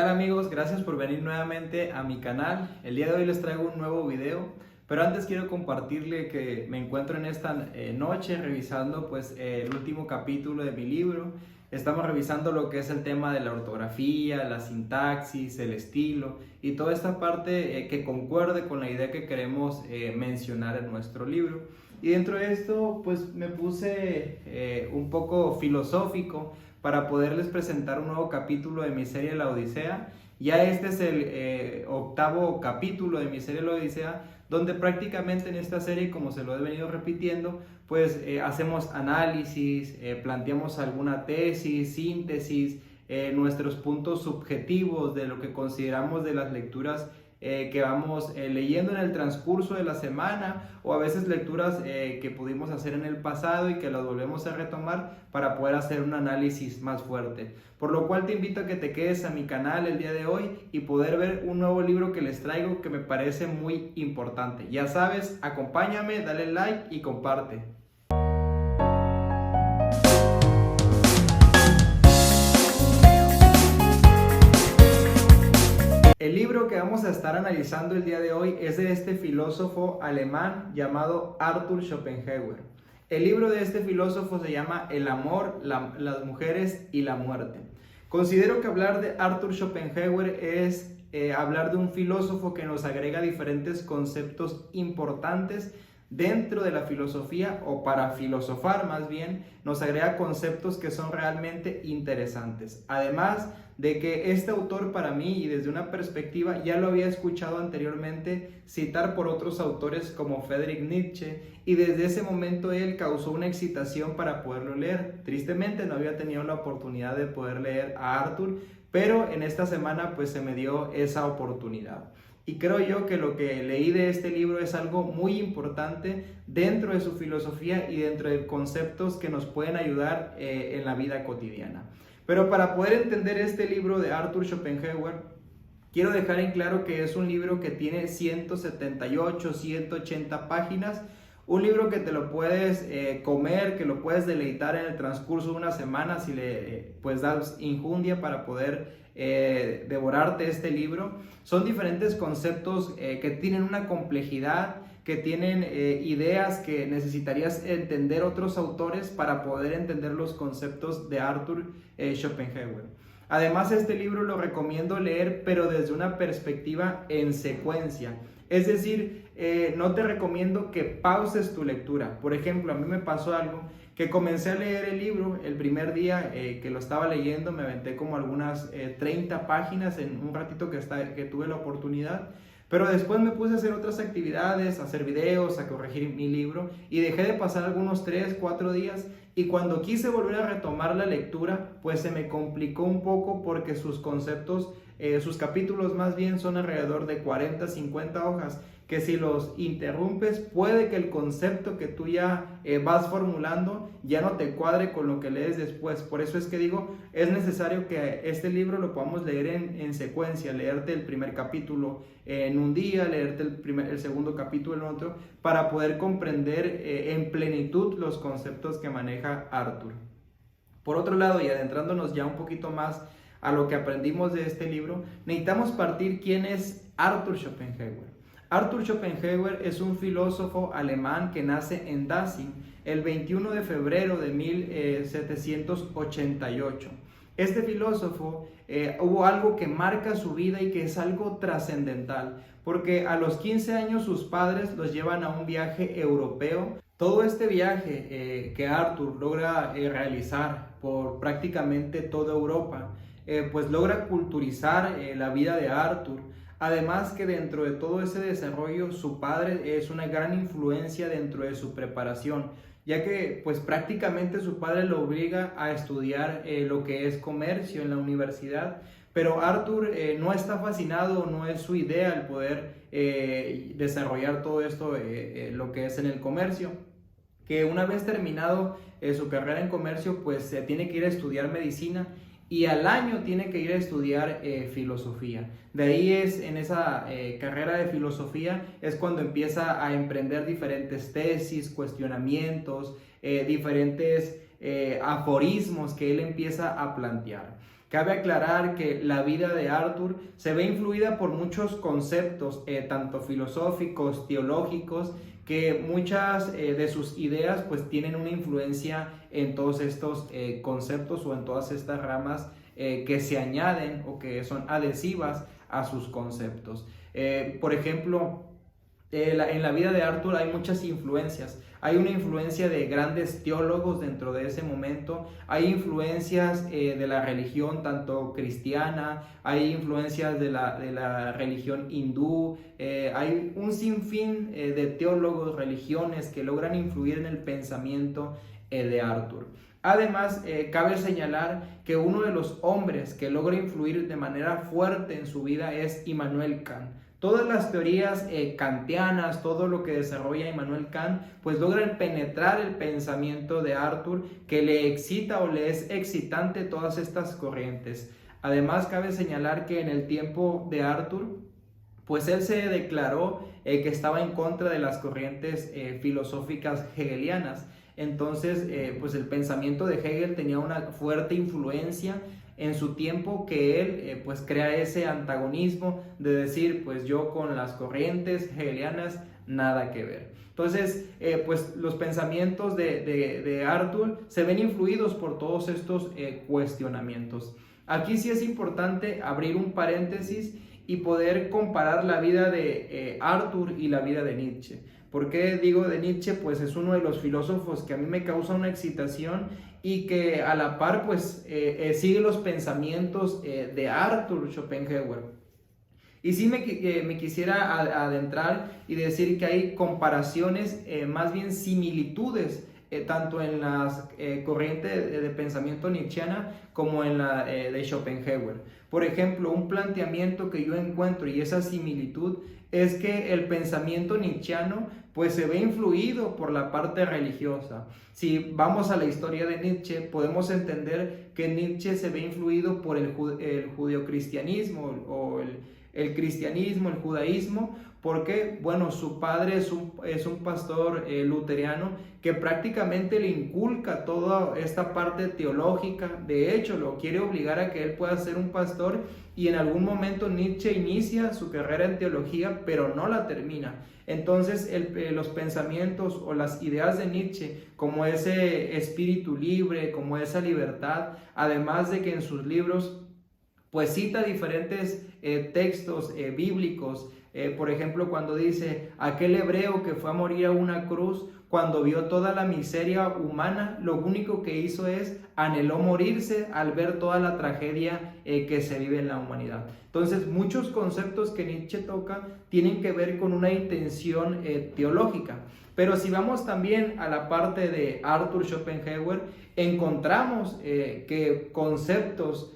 tal amigos? Gracias por venir nuevamente a mi canal. El día de hoy les traigo un nuevo video, pero antes quiero compartirle que me encuentro en esta noche revisando el último capítulo de mi libro. Estamos revisando lo que es el tema de la ortografía, la sintaxis, el estilo y toda esta parte que concuerde con la idea que queremos mencionar en nuestro libro. Y dentro de esto pues me puse un poco filosófico para poderles presentar un nuevo capítulo de mi serie La Odisea. Ya este es el octavo capítulo de mi serie La Odisea, donde prácticamente en esta serie, como se lo he venido repitiendo, hacemos análisis, planteamos alguna tesis, síntesis, nuestros puntos subjetivos de lo que consideramos de las lecturas que vamos leyendo en el transcurso de la semana, o a veces lecturas que pudimos hacer en el pasado y que las volvemos a retomar para poder hacer un análisis más fuerte. Por lo cual te invito a que te quedes a mi canal el día de hoy y poder ver un nuevo libro que les traigo que me parece muy importante. Ya sabes, acompáñame, dale like y comparte. El libro que vamos a estar analizando el día de hoy es de este filósofo alemán llamado Arthur Schopenhauer. El libro de este filósofo se llama El amor, las mujeres y la muerte. Considero que hablar de Arthur Schopenhauer es hablar de un filósofo que nos agrega diferentes conceptos importantes dentro de la filosofía, o para filosofar más bien, nos agrega conceptos que son realmente interesantes. Además de que este autor, para mí y desde una perspectiva, ya lo había escuchado anteriormente citar por otros autores como Friedrich Nietzsche, y desde ese momento él causó una excitación para poderlo leer. Tristemente no había tenido la oportunidad de poder leer a Arthur, pero en esta semana se me dio esa oportunidad. Y creo yo que lo que leí de este libro es algo muy importante dentro de su filosofía y dentro de conceptos que nos pueden ayudar en la vida cotidiana. Pero para poder entender este libro de Arthur Schopenhauer, quiero dejar en claro que es un libro que tiene 178, 180 páginas. Un libro que te lo puedes comer, que lo puedes deleitar en el transcurso de una semana si le das injundia para poder devorarte este libro. Son diferentes conceptos que tienen una complejidad, que tienen ideas que necesitarías entender otros autores para poder entender los conceptos de Arthur Schopenhauer. Además, este libro lo recomiendo leer, pero desde una perspectiva en secuencia. Es decir, no te recomiendo que pauses tu lectura. Por ejemplo, a mí me pasó algo que comencé a leer el libro. El primer día que lo estaba leyendo me aventé como algunas 30 páginas en un ratito que tuve la oportunidad. Pero después me puse a hacer otras actividades, a hacer videos, a corregir mi libro, y dejé de pasar algunos 3, 4 días. Y cuando quise volver a retomar la lectura, se me complicó un poco porque sus conceptos, sus capítulos más bien son alrededor de 40, 50 hojas, que si los interrumpes puede que el concepto que tú ya vas formulando ya no te cuadre con lo que lees después. Por eso es que digo, es necesario que este libro lo podamos leer en secuencia, leerte el primer capítulo en un día, leerte el segundo capítulo en otro, para poder comprender en plenitud los conceptos que maneja Arthur. Por otro lado, y adentrándonos ya un poquito más a lo que aprendimos de este libro, necesitamos partir quién es Arthur Schopenhauer. Arthur Schopenhauer es un filósofo alemán que nace en Danzig el 21 de febrero de 1788. Este filósofo hubo algo que marca su vida y que es algo trascendental, porque a los 15 años sus padres los llevan a un viaje europeo. Todo este viaje que Arthur logra realizar por prácticamente toda Europa, logra culturizar la vida de Arthur. Además que dentro de todo ese desarrollo, su padre es una gran influencia dentro de su preparación, ya que prácticamente su padre lo obliga a estudiar lo que es comercio en la universidad. Pero Arthur no está fascinado, no es su idea el poder desarrollar todo esto, lo que es en el comercio. Que una vez terminado su carrera en comercio, se tiene que ir a estudiar medicina, y al año tiene que ir a estudiar filosofía. De ahí en esa carrera de filosofía es cuando empieza a emprender diferentes tesis, cuestionamientos, diferentes aforismos que él empieza a plantear. Cabe aclarar que la vida de Arthur se ve influida por muchos conceptos, tanto filosóficos, teológicos, que muchas de sus ideas pues tienen una influencia en todos estos conceptos o en todas estas ramas que se añaden o que son adhesivas a sus conceptos. Por ejemplo, en la vida de Arthur hay muchas influencias. Hay una influencia de grandes teólogos dentro de ese momento, hay influencias de la religión tanto cristiana, hay influencias de la religión hindú, hay un sinfín de teólogos, religiones que logran influir en el pensamiento de Arthur. Además, cabe señalar que uno de los hombres que logra influir de manera fuerte en su vida es Immanuel Kant. Todas las teorías kantianas, todo lo que desarrolla Immanuel Kant, pues logran penetrar el pensamiento de Arthur, que le excita o le es excitante todas estas corrientes. Además, cabe señalar que en el tiempo de Arthur, pues él se declaró que estaba en contra de las corrientes filosóficas hegelianas. Entonces, pues el pensamiento de Hegel tenía una fuerte influencia en su tiempo, que él pues crea ese antagonismo de decir, pues yo con las corrientes hegelianas nada que ver. Entonces, pues los pensamientos de Arthur se ven influidos por todos estos cuestionamientos. Aquí sí es importante abrir un paréntesis y poder comparar la vida de Arthur y la vida de Nietzsche. ¿Por qué digo de Nietzsche? Pues es uno de los filósofos que a mí me causa una excitación y que a la par pues sigue los pensamientos de Arthur Schopenhauer. Y sí me quisiera adentrar y decir que hay comparaciones, más bien similitudes, tanto en las corrientes de pensamiento nietzscheana como en la de Schopenhauer. Por ejemplo, un planteamiento que yo encuentro y esa similitud es que el pensamiento nietzscheano pues se ve influido por la parte religiosa. Si vamos a la historia de Nietzsche, podemos entender que Nietzsche se ve influido por el judeocristianismo o el cristianismo, el judaísmo, porque, bueno, su padre es un pastor luterano que prácticamente le inculca toda esta parte teológica. De hecho, lo quiere obligar a que él pueda ser un pastor, y en algún momento Nietzsche inicia su carrera en teología, pero no la termina. Entonces, los pensamientos o las ideas de Nietzsche, como ese espíritu libre, como esa libertad, además de que en sus libros pues cita diferentes textos bíblicos. Por ejemplo, cuando dice, aquel hebreo que fue a morir a una cruz, cuando vio toda la miseria humana, lo único que hizo es anheló morirse al ver toda la tragedia que se vive en la humanidad. Entonces, muchos conceptos que Nietzsche toca tienen que ver con una intención teológica. Pero si vamos también a la parte de Arthur Schopenhauer, encontramos que conceptos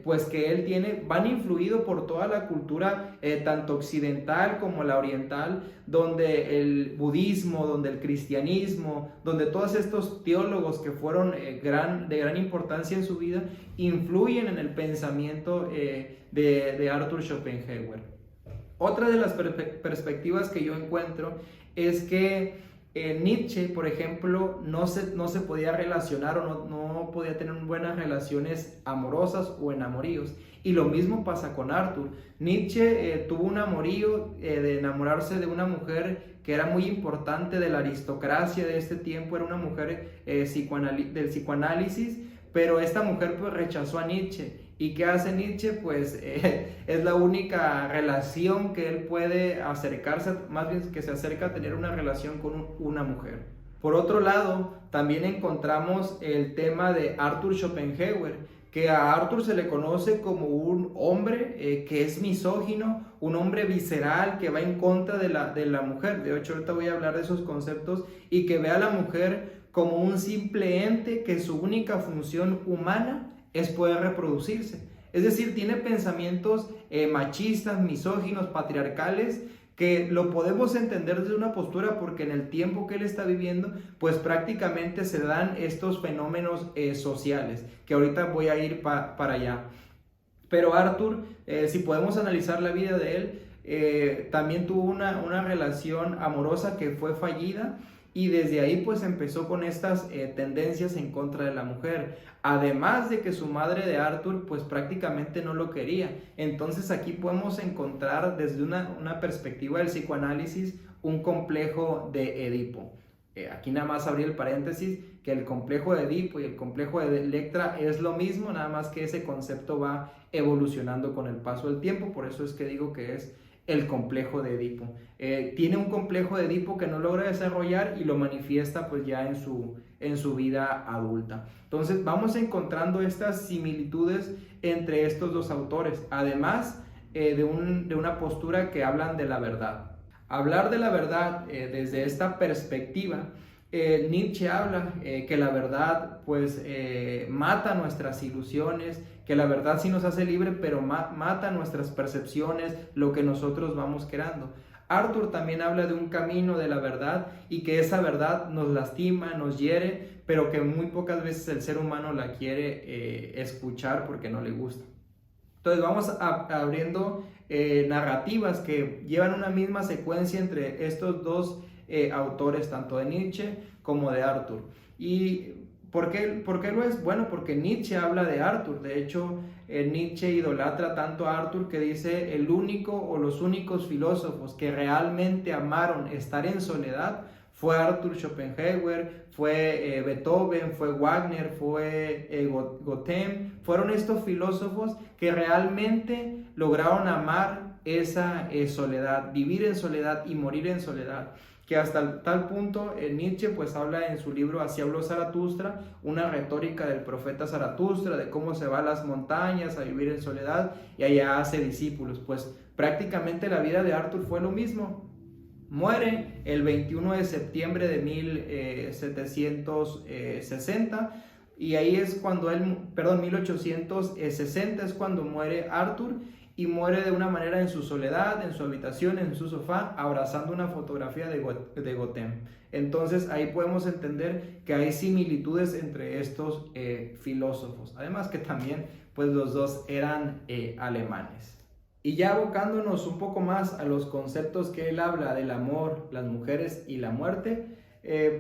pues que él tiene van influidos por toda la cultura tanto occidental como la oriental, donde el budismo, donde el cristianismo, donde todos estos teólogos que fueron de gran importancia en su vida influyen en el pensamiento de Arthur Schopenhauer. Otra de las perspectivas que yo encuentro es que Nietzsche, por ejemplo, no se podía relacionar o no podía tener buenas relaciones amorosas o enamoríos. Y lo mismo pasa con Arthur. Nietzsche tuvo un amorío de enamorarse de una mujer que era muy importante de la aristocracia de este tiempo, era una mujer del psicoanálisis, pero esta mujer pues rechazó a Nietzsche. ¿Y qué hace Nietzsche? Pues es la única relación que él puede acercarse, más bien que se acerca a tener una relación con una mujer. Por otro lado, también encontramos el tema de Arthur Schopenhauer, que a Arthur se le conoce como un hombre que es misógino, un hombre visceral que va en contra de la mujer. De hecho, ahorita voy a hablar de esos conceptos, y que ve a la mujer como un simple ente que su única función humana es poder reproducirse. Es decir, tiene pensamientos machistas, misóginos, patriarcales, que lo podemos entender desde una postura porque en el tiempo que él está viviendo, pues prácticamente se dan estos fenómenos sociales, que ahorita voy a ir para allá. Pero Arthur, si podemos analizar la vida de él, también tuvo una relación amorosa que fue fallida, y desde ahí pues empezó con estas tendencias en contra de la mujer. Además de que su madre de Arthur pues prácticamente no lo quería. Entonces aquí podemos encontrar desde una perspectiva del psicoanálisis un complejo de Edipo. Aquí nada más abrí el paréntesis, que el complejo de Edipo y el complejo de Electra es lo mismo, nada más que ese concepto va evolucionando con el paso del tiempo, por eso es que digo que es el complejo de Edipo. Tiene un complejo de Edipo que no logra desarrollar y lo manifiesta pues ya en su vida adulta. Entonces vamos encontrando estas similitudes entre estos dos autores, además de una postura que hablan de la verdad. Hablar de la verdad desde esta perspectiva, Nietzsche habla que la verdad pues mata nuestras ilusiones, que la verdad sí nos hace libre, pero mata nuestras percepciones, lo que nosotros vamos creando. Arthur también habla de un camino de la verdad y que esa verdad nos lastima, nos hiere, pero que muy pocas veces el ser humano la quiere escuchar porque no le gusta. Entonces vamos abriendo narrativas que llevan una misma secuencia entre estos dos autores, tanto de Nietzsche como de Arthur. ¿Y por qué lo es? Bueno, porque Nietzsche habla de Arthur. De hecho, Nietzsche idolatra tanto a Arthur que dice el único o los únicos filósofos que realmente amaron estar en soledad fue Arthur Schopenhauer, fue Beethoven, fue Wagner, fue Goethe. Fueron estos filósofos que realmente lograron amar esa soledad, vivir en soledad y morir en soledad. Que hasta tal punto Nietzsche pues habla en su libro Así habló Zaratustra, una retórica del profeta Zaratustra, de cómo se va a las montañas a vivir en soledad y allá hace discípulos. Pues prácticamente la vida de Arthur fue lo mismo. Muere el 21 de septiembre de 1760 y ahí es cuando 1860 es cuando muere Arthur y muere de una manera en su soledad, en su habitación, en su sofá, abrazando una fotografía de Goethe. Entonces ahí podemos entender que hay similitudes entre estos filósofos, además que también pues los dos eran alemanes. Y ya abocándonos un poco más a los conceptos que él habla del amor, las mujeres y la muerte,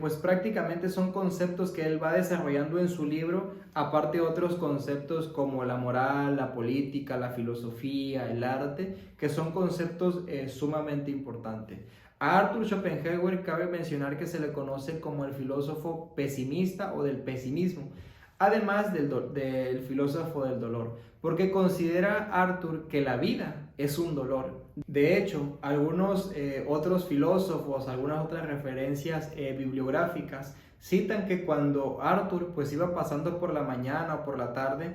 pues prácticamente son conceptos que él va desarrollando en su libro, aparte de otros conceptos como la moral, la política, la filosofía, el arte, que son conceptos sumamente importantes. A Arthur Schopenhauer cabe mencionar que se le conoce como el filósofo pesimista o del pesimismo, además del filósofo del dolor, porque considera Arthur que la vida es un dolor. De hecho, algunos otros filósofos, algunas otras referencias bibliográficas citan que cuando Arthur pues iba pasando por la mañana o por la tarde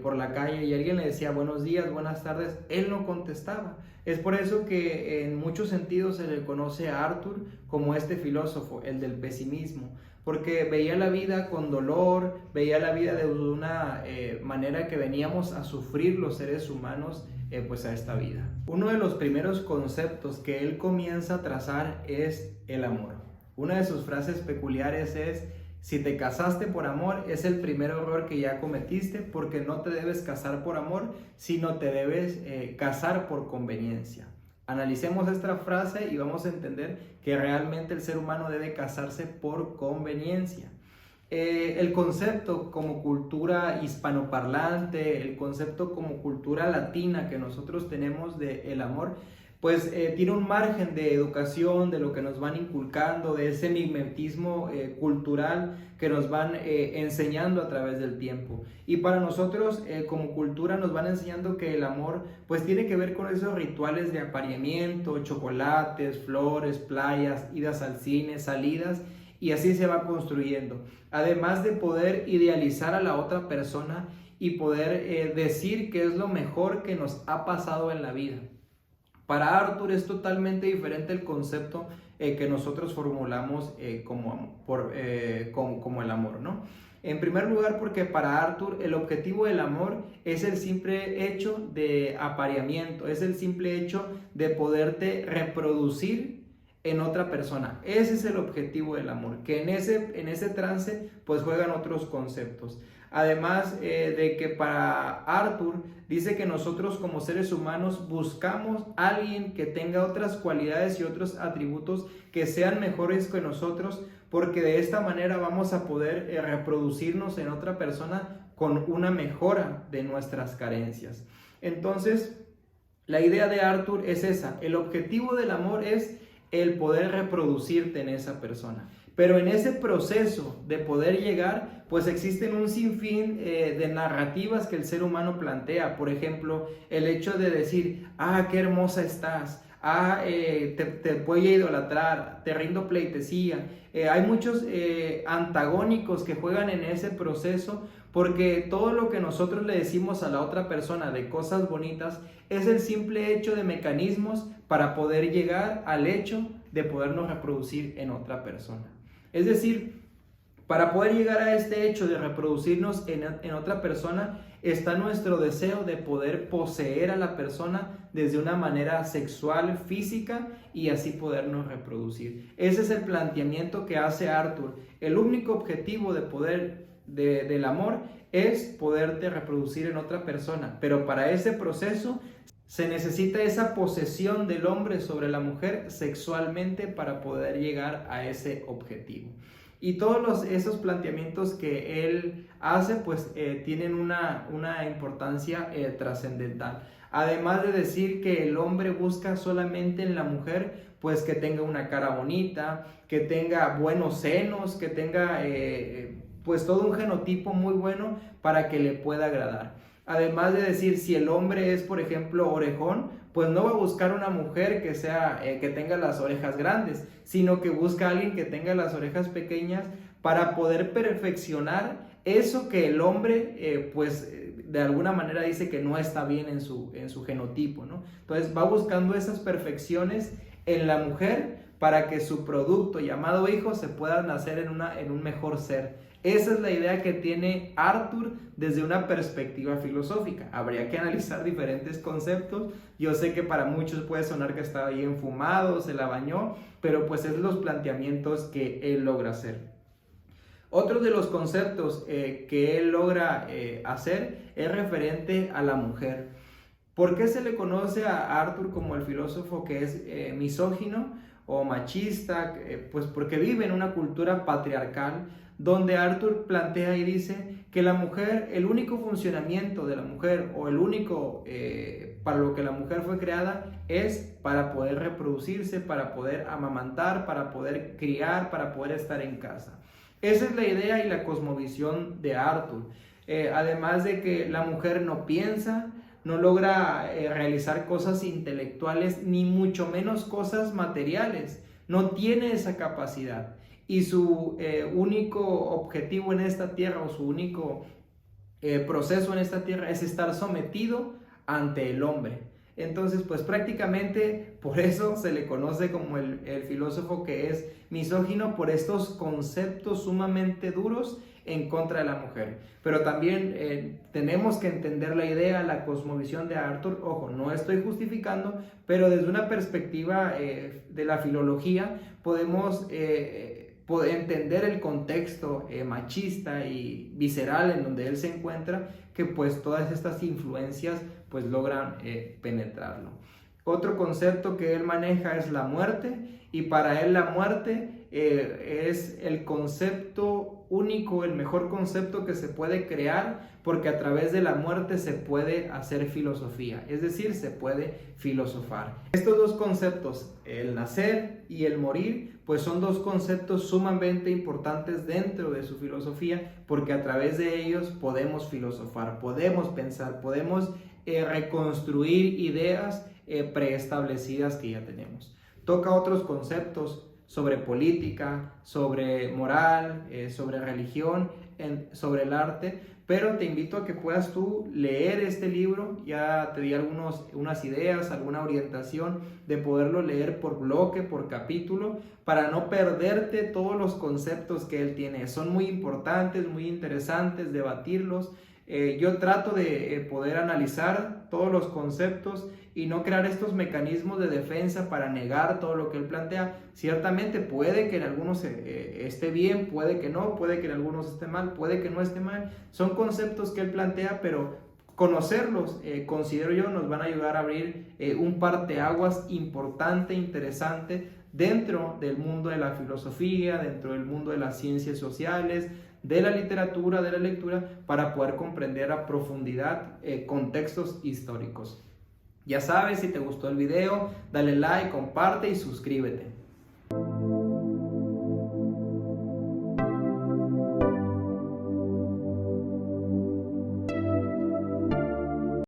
por la calle y alguien le decía buenos días, buenas tardes, él no contestaba. Es por eso que en muchos sentidos se le conoce a Arthur como este filósofo, el del pesimismo, porque veía la vida con dolor, veía la vida de una manera que veníamos a sufrir los seres humanos pues a esta vida. Uno de los primeros conceptos que él comienza a trazar es el amor. Una de sus frases peculiares es: si te casaste por amor, es el primer error que ya cometiste, porque no te debes casar por amor, sino te debes casar por conveniencia. Analicemos esta frase y vamos a entender que realmente el ser humano debe casarse por conveniencia. El concepto como cultura hispanoparlante, el concepto como cultura latina que nosotros tenemos del amor, pues tiene un margen de educación, de lo que nos van inculcando, de ese mimetismo cultural que nos van enseñando a través del tiempo. Y para nosotros como cultura nos van enseñando que el amor pues tiene que ver con esos rituales de apareamiento, chocolates, flores, playas, idas al cine, salidas, y así se va construyendo. Además de poder idealizar a la otra persona y poder decir que es lo mejor que nos ha pasado en la vida. Para Arthur es totalmente diferente el concepto que nosotros formulamos como el amor, ¿no? En primer lugar, porque para Arthur el objetivo del amor es el simple hecho de apareamiento, es el simple hecho de poderte reproducir en otra persona. Ese es el objetivo del amor, que en ese trance pues juegan otros conceptos. Además de que para Arthur dice que nosotros como seres humanos buscamos a alguien que tenga otras cualidades y otros atributos que sean mejores que nosotros, porque de esta manera vamos a poder reproducirnos en otra persona con una mejora de nuestras carencias. Entonces, la idea de Arthur es esa. El objetivo del amor es el poder reproducirte en esa persona. Pero en ese proceso de poder llegar, pues existen un sinfín de narrativas que el ser humano plantea. Por ejemplo, el hecho de decir, qué hermosa estás, te voy a idolatrar, te rindo pleitesía. Hay muchos antagónicos que juegan en ese proceso, porque todo lo que nosotros le decimos a la otra persona de cosas bonitas es el simple hecho de mecanismos para poder llegar al hecho de podernos reproducir en otra persona. Es decir, para poder llegar a este hecho de reproducirnos en otra persona, está nuestro deseo de poder poseer a la persona desde una manera sexual, física, y así podernos reproducir. Ese es el planteamiento que hace Arthur. El único objetivo del amor es poderte reproducir en otra persona, pero para ese proceso se necesita esa posesión del hombre sobre la mujer sexualmente para poder llegar a ese objetivo. Y todos esos planteamientos que él hace pues tienen una importancia trascendental. Además de decir que el hombre busca solamente en la mujer pues que tenga una cara bonita, que tenga buenos senos, que tenga pues todo un genotipo muy bueno para que le pueda agradar. Además de decir, si el hombre es, por ejemplo, orejón, pues no va a buscar una mujer que tenga las orejas grandes, sino que busca a alguien que tenga las orejas pequeñas para poder perfeccionar eso que el hombre, de alguna manera dice que no está bien en su genotipo, ¿no? Entonces va buscando esas perfecciones en la mujer para que su producto llamado hijo se pueda nacer en un mejor ser. Esa es la idea que tiene Arthur desde una perspectiva filosófica. Habría que analizar diferentes conceptos. Yo sé que para muchos puede sonar que estaba ahí enfumado, se la bañó, pero pues es los planteamientos que él logra hacer. Otro de los conceptos que él logra hacer es referente a la mujer. ¿Por qué se le conoce a Arthur como el filósofo que es misógino o machista? Pues porque vive en una cultura patriarcal, donde Arthur plantea y dice que la mujer, el único funcionamiento de la mujer o el único para lo que la mujer fue creada es para poder reproducirse, para poder amamantar, para poder criar, para poder estar en casa. Esa es la idea y la cosmovisión de Arthur. Además de que la mujer no piensa, no logra realizar cosas intelectuales, ni mucho menos cosas materiales, no tiene esa capacidad. Y su único objetivo en esta tierra o su único proceso en esta tierra es estar sometido ante el hombre. Entonces, pues prácticamente por eso se le conoce como el filósofo que es misógino, por estos conceptos sumamente duros en contra de la mujer. Pero también tenemos que entender la idea, la cosmovisión de Arthur. Ojo, no estoy justificando, pero desde una perspectiva de la filología podemos entender el contexto machista y visceral en donde él se encuentra, que pues todas estas influencias pues logran penetrarlo. Otro concepto que él maneja es la muerte, y para él la muerte es el concepto único, el mejor concepto que se puede crear, porque a través de la muerte se puede hacer filosofía, es decir, se puede filosofar. Estos dos conceptos, el nacer y el morir, pues son dos conceptos sumamente importantes dentro de su filosofía, porque a través de ellos podemos filosofar, podemos pensar, podemos reconstruir ideas preestablecidas que ya tenemos. Toca otros conceptos sobre política, sobre moral, sobre religión, sobre el arte, pero te invito a que puedas tú leer este libro. Ya te di unas ideas, alguna orientación de poderlo leer por bloque, por capítulo, para no perderte todos los conceptos que él tiene. Son muy importantes, muy interesantes debatirlos. Yo trato de poder analizar todos los conceptos y no crear estos mecanismos de defensa para negar todo lo que él plantea. Ciertamente puede que en algunos esté bien, puede que no, puede que en algunos esté mal, puede que no esté mal. Son conceptos que él plantea, pero conocerlos, considero yo, nos van a ayudar a abrir un parteaguas importante, interesante dentro del mundo de la filosofía, dentro del mundo de las ciencias sociales, de la literatura, de la lectura, para poder comprender a profundidad contextos históricos. Ya sabes, si te gustó el video, dale like, comparte y suscríbete.